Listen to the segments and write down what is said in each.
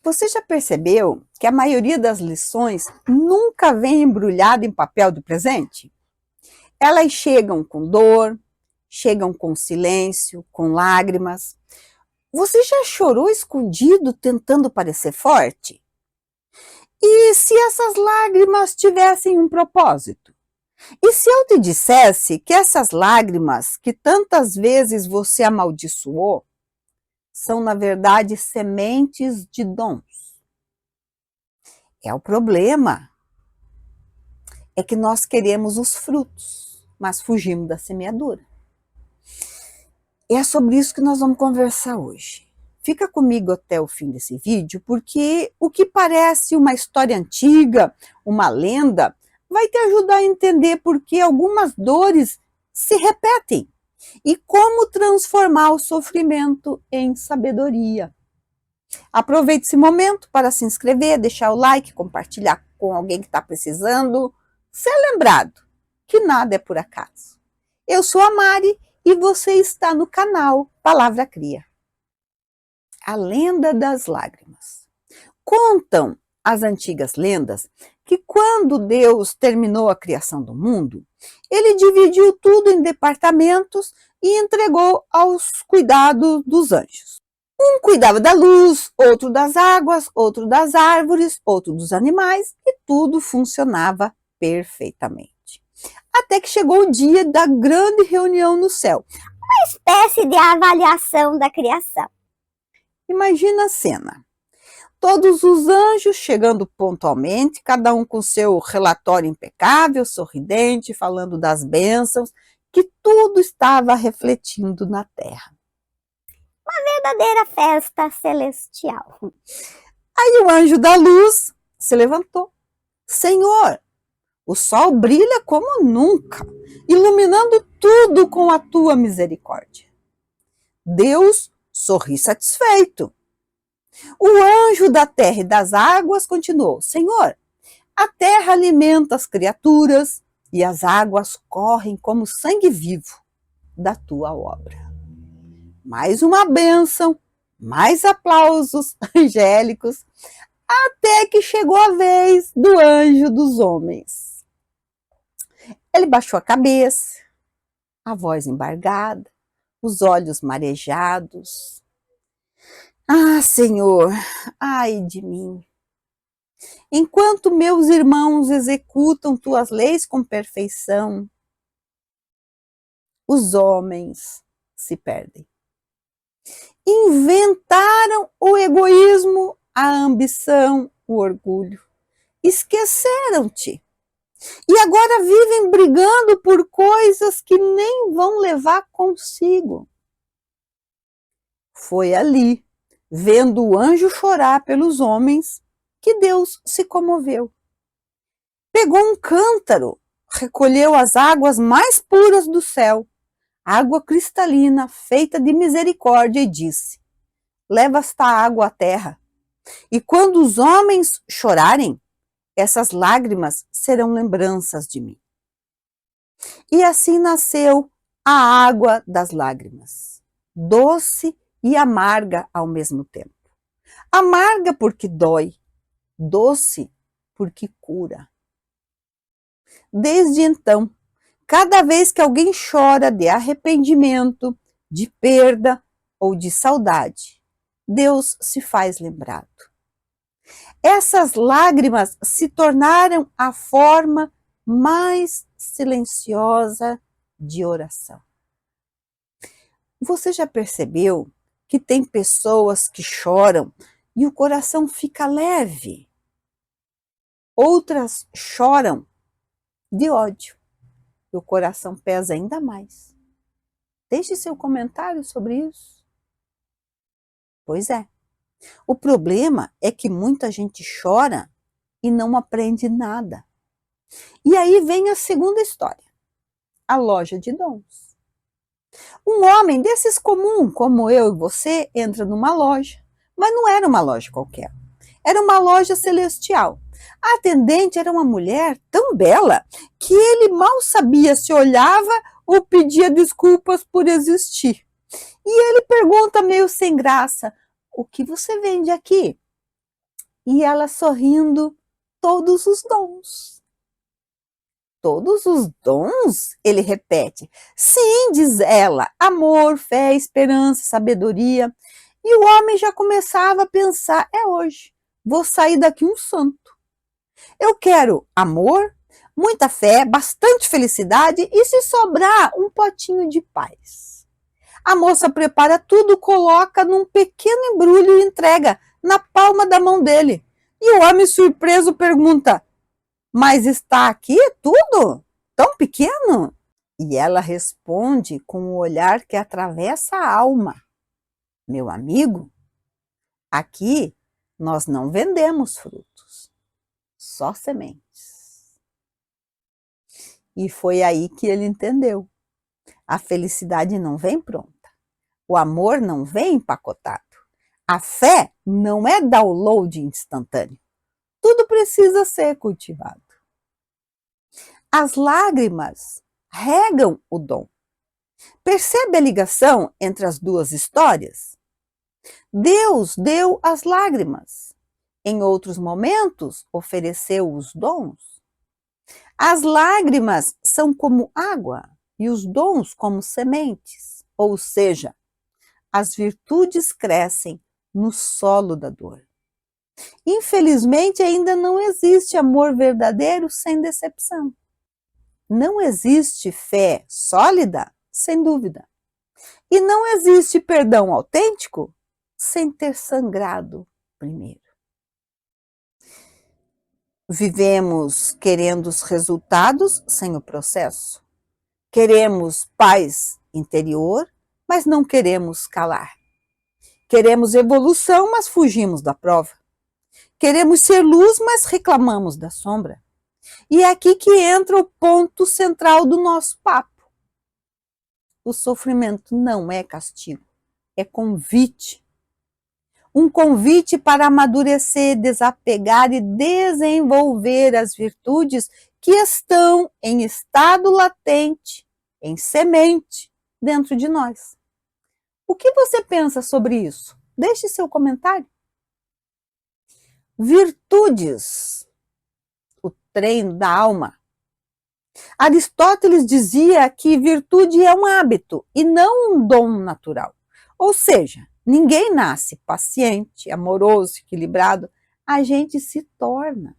Você já percebeu que a maioria das lições nunca vem embrulhada em papel de presente? Elas chegam com dor, chegam com silêncio, com lágrimas. Você já chorou escondido tentando parecer forte? E se essas lágrimas tivessem um propósito? E se eu te dissesse que essas lágrimas que tantas vezes você amaldiçoou são, na verdade, sementes de dons? É o problema. É que nós queremos os frutos, mas fugimos da semeadura. E é sobre isso que nós vamos conversar hoje. Fica comigo até o fim desse vídeo, porque o que parece uma história antiga, uma lenda, vai te ajudar a entender por que algumas dores se repetem e como transformar o sofrimento em sabedoria. Aproveite esse momento para se inscrever, deixar o like, compartilhar com alguém que está precisando. Ser lembrado que nada é por acaso. Eu sou a Mari e você está no canal Palavra Cria. A lenda das lágrimas. Contam as antigas lendas que quando Deus terminou a criação do mundo, ele dividiu tudo em departamentos e entregou aos cuidados dos anjos. Um cuidava da luz, outro das águas, outro das árvores, outro dos animais, e tudo funcionava perfeitamente. Até que chegou o dia da grande reunião no céu. Uma espécie de avaliação da criação. Imagina a cena. Todos os anjos chegando pontualmente, cada um com seu relatório impecável, sorridente, falando das bênçãos, que tudo estava refletindo na terra. Verdadeira festa celestial. Aí o anjo da luz se levantou. Senhor, o sol brilha como nunca, iluminando tudo com a tua misericórdia. Deus sorri satisfeito. O anjo da terra e das águas continuou: Senhor, a terra alimenta as criaturas e as águas correm como sangue vivo da tua obra. Mais uma bênção, mais aplausos angélicos, até que chegou a vez do anjo dos homens. Ele baixou a cabeça, a voz embargada, os olhos marejados. Ah, Senhor, ai de mim! Enquanto meus irmãos executam tuas leis com perfeição, os homens se perdem. Inventaram o egoísmo, a ambição, o orgulho. Esqueceram-te. E agora vivem brigando por coisas que nem vão levar consigo. Foi ali, vendo o anjo chorar pelos homens, que Deus se comoveu. Pegou um cântaro, recolheu as águas mais puras do céu, água cristalina, feita de misericórdia, e disse: leva esta água à terra, e quando os homens chorarem, essas lágrimas serão lembranças de mim. E assim nasceu a água das lágrimas, doce e amarga ao mesmo tempo. Amarga porque dói, doce porque cura. Desde então, cada vez que alguém chora de arrependimento, de perda ou de saudade, Deus se faz lembrado. Essas lágrimas se tornaram a forma mais silenciosa de oração. Você já percebeu que tem pessoas que choram e o coração fica leve? Outras choram de ódio e o coração pesa ainda mais. Deixe seu comentário sobre isso. Pois é. O problema é que muita gente chora e não aprende nada. E aí vem a segunda história, a loja de dons. Um homem desses comum, como eu e você, entra numa loja, mas não era uma loja qualquer. Era uma loja celestial. A atendente era uma mulher tão bela que ele mal sabia se olhava ou pedia desculpas por existir. E ele pergunta meio sem graça: o que você vende aqui? E ela sorrindo, todos os dons. Todos os dons? Ele repete. Sim, diz ela, amor, fé, esperança, sabedoria. E o homem já começava a pensar, é hoje, vou sair daqui um santo. Eu quero amor, muita fé, bastante felicidade e, se sobrar, um potinho de paz. A moça prepara tudo, coloca num pequeno embrulho e entrega na palma da mão dele. E o homem, surpreso, pergunta, mas está aqui tudo? Tão pequeno? E ela responde com um olhar que atravessa a alma. Meu amigo, aqui nós não vendemos frutos, só sementes. E foi aí que ele entendeu. A felicidade não vem pronta. O amor não vem empacotado. A fé não é download instantâneo. Tudo precisa ser cultivado. As lágrimas regam o dom. Percebe a ligação entre as duas histórias? Deus deu as lágrimas. Em outros momentos, ofereceu os dons. As lágrimas são como água e os dons como sementes, ou seja, as virtudes crescem no solo da dor. Infelizmente, ainda não existe amor verdadeiro sem decepção. Não existe fé sólida sem dúvida. E não existe perdão autêntico sem ter sangrado primeiro. Vivemos querendo os resultados sem o processo. Queremos paz interior, mas não queremos calar. Queremos evolução, mas fugimos da prova. Queremos ser luz, mas reclamamos da sombra. E é aqui que entra o ponto central do nosso papo. O sofrimento não é castigo, é convite. Um convite para amadurecer, desapegar e desenvolver as virtudes que estão em estado latente, em semente, dentro de nós. O que você pensa sobre isso? Deixe seu comentário. Virtudes, o treino da alma. Aristóteles dizia que virtude é um hábito e não um dom natural. Ou seja, ninguém nasce paciente, amoroso, equilibrado, a gente se torna.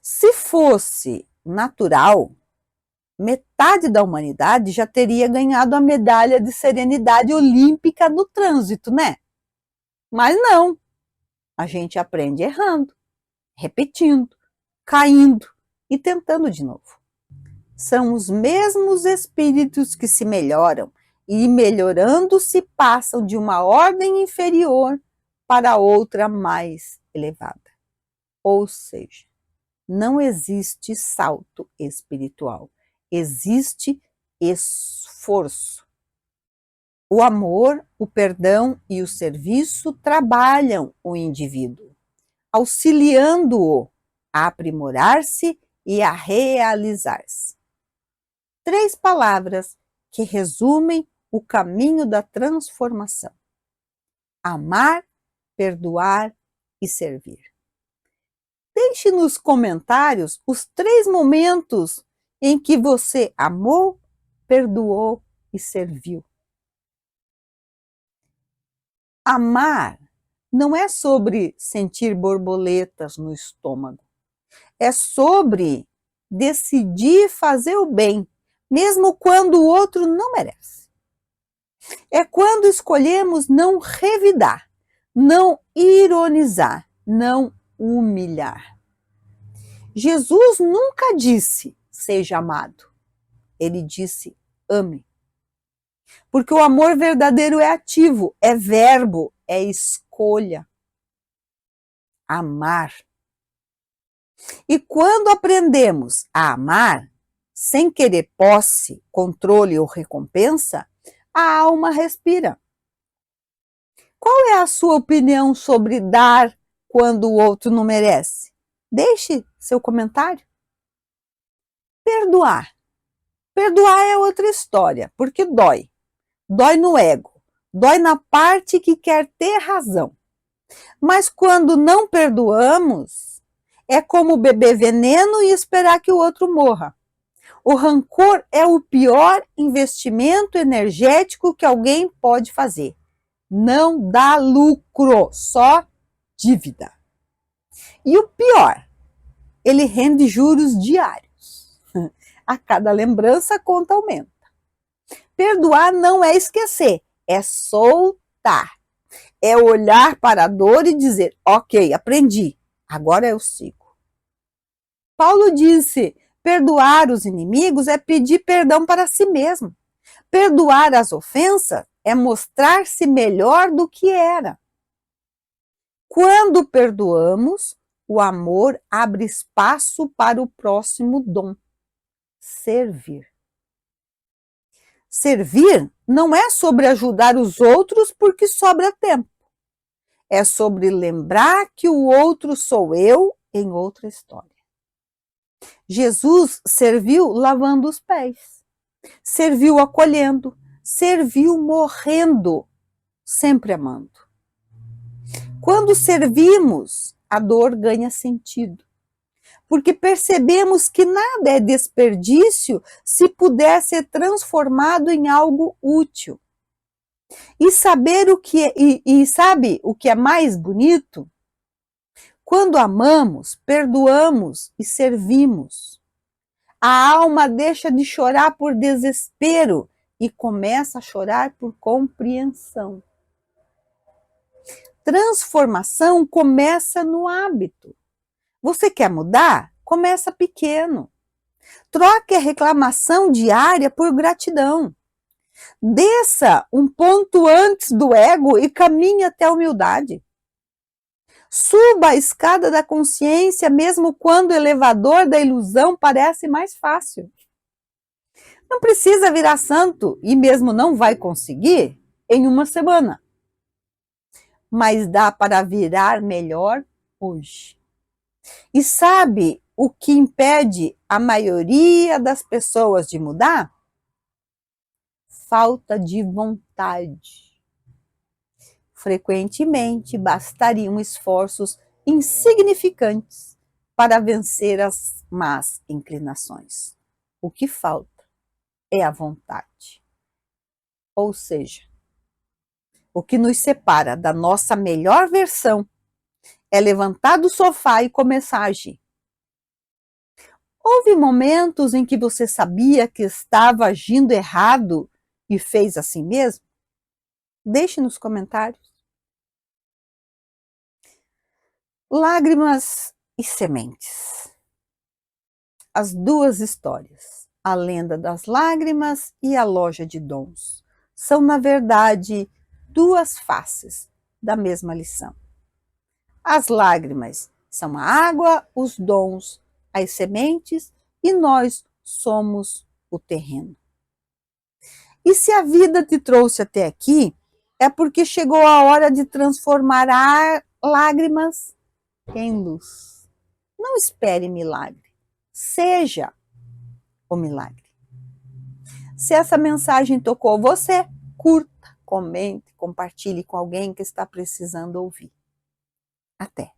Se fosse natural, metade da humanidade já teria ganhado a medalha de serenidade olímpica no trânsito, né? Mas não. A gente aprende errando, repetindo, caindo e tentando de novo. São os mesmos espíritos que se melhoram e, melhorando-se, passam de uma ordem inferior para outra mais elevada. Ou seja, não existe salto espiritual, existe esforço. O amor, o perdão e o serviço trabalham o indivíduo, auxiliando-o a aprimorar-se e a realizar-se. 3 palavras que resumem o caminho da transformação: amar, perdoar e servir. Deixe nos comentários os 3 momentos em que você amou, perdoou e serviu. Amar não é sobre sentir borboletas no estômago. É sobre decidir fazer o bem, mesmo quando o outro não merece. É quando escolhemos não revidar, não ironizar, não humilhar. Jesus nunca disse, seja amado. Ele disse, ame. Porque o amor verdadeiro é ativo, é verbo, é escolha. Amar. E quando aprendemos a amar, sem querer posse, controle ou recompensa, a alma respira. Qual é a sua opinião sobre dar quando o outro não merece? Deixe seu comentário. Perdoar. Perdoar é outra história, porque dói. Dói no ego, dói na parte que quer ter razão. Mas quando não perdoamos, é como beber veneno e esperar que o outro morra. O rancor é o pior investimento energético que alguém pode fazer. Não dá lucro, só dívida. E o pior, ele rende juros diários. A cada lembrança, a conta aumenta. Perdoar não é esquecer, é soltar. É olhar para a dor e dizer, ok, aprendi, agora eu sigo. Paulo disse, perdoar os inimigos é pedir perdão para si mesmo. Perdoar as ofensas é mostrar-se melhor do que era. Quando perdoamos, o amor abre espaço para o próximo dom, servir. Servir não é sobre ajudar os outros porque sobra tempo. É sobre lembrar que o outro sou eu em outra história. Jesus serviu lavando os pés, serviu acolhendo, serviu morrendo, sempre amando. Quando servimos, a dor ganha sentido, porque percebemos que nada é desperdício se puder ser transformado em algo útil. E saber o que é, sabe o que é mais bonito? Quando amamos, perdoamos e servimos. A alma deixa de chorar por desespero e começa a chorar por compreensão. Transformação começa no hábito. Você quer mudar? Começa pequeno. Troque a reclamação diária por gratidão. Desça um ponto antes do ego e caminhe até a humildade. Suba a escada da consciência mesmo quando o elevador da ilusão parece mais fácil. Não precisa virar santo e mesmo não vai conseguir em uma semana. Mas dá para virar melhor hoje. E sabe o que impede a maioria das pessoas de mudar? Falta de vontade. Frequentemente bastariam esforços insignificantes para vencer as más inclinações. O que falta é a vontade. Ou seja, o que nos separa da nossa melhor versão é levantar do sofá e começar a agir. Houve momentos em que você sabia que estava agindo errado e fez assim mesmo? Deixe nos comentários. Lágrimas e sementes. As duas histórias, a lenda das lágrimas e a loja de dons, são, na verdade, duas faces da mesma lição. As lágrimas são a água, os dons, as sementes, e nós somos o terreno. E se a vida te trouxe até aqui, é porque chegou a hora de transformar lágrimas em luz. Não espere milagre, seja o milagre. Se essa mensagem tocou você, curta, comente, compartilhe com alguém que está precisando ouvir. Até!